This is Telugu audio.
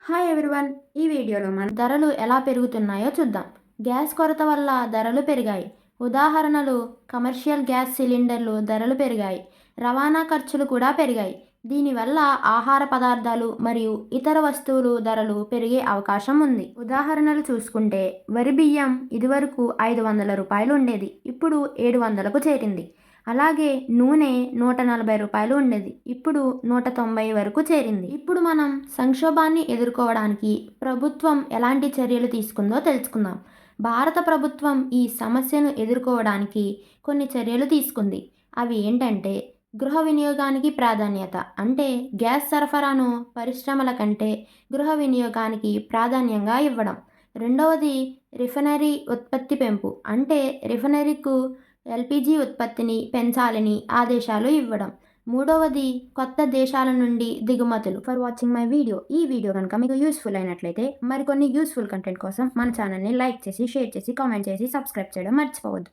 Hi everyone. ఈ వీడియోలో మన ధరలు ఎలా పెరుగుతున్నాయో చూద్దాం. గ్యాస్ కొరత వల్ల ధరలు పెరిగాయి. ఉదాహరణలు: కమర్షియల్ గ్యాస్ సిలిండర్లు ధరలు పెరిగాయి. రవాణా ఖర్చులు కూడా పెరిగాయి. దీనివల్ల ఆహార పదార్థాలు మరియు ఇతర వస్తువులు ధరలు పెరిగే అవకాశం ఉంది. ఉదాహరణలు చూసుకుంటే వరి బియ్యం ఇదివరకు రూ. 500 ఉండేది, ఇప్పుడు 700కు చేరింది. అలాగే నూనె రూ. 140 ఉండేది, ఇప్పుడు 190 వరకు చేరింది. ఇప్పుడు మనం సంక్షోభాన్ని ఎదుర్కోవడానికి ప్రభుత్వం ఎలాంటి చర్యలు తీసుకుందో తెలుసుకుందాం. భారత ప్రభుత్వం ఈ సమస్యను ఎదుర్కోవడానికి కొన్ని చర్యలు తీసుకుంది. అవి ఏంటంటే: గృహ వినియోగానికి ప్రాధాన్యత, అంటే గ్యాస్ సరఫరాను పరిశ్రమల కంటే గృహ వినియోగానికి ప్రాధాన్యంగా ఇవ్వడం. రెండవది రిఫైనరీ ఉత్పత్తి పెంపు, అంటే రిఫైనరీకు ఎల్పిజి ఉత్పత్తిని పెంచాలని ఆదేశాలు ఇవ్వడం. మూడవది కొత్త దేశాల నుండి దిగుమతులు. For watching my video. ఈ వీడియో కనుక మీకు యూస్ఫుల్ అయినట్లయితే మరికొన్ని యూస్ఫుల్ కంటెంట్ కోసం మన ఛానల్ని లైక్ చేసి, షేర్ చేసి, కామెంట్ చేసి, సబ్స్క్రైబ్ చేయడం మర్చిపోవద్దు.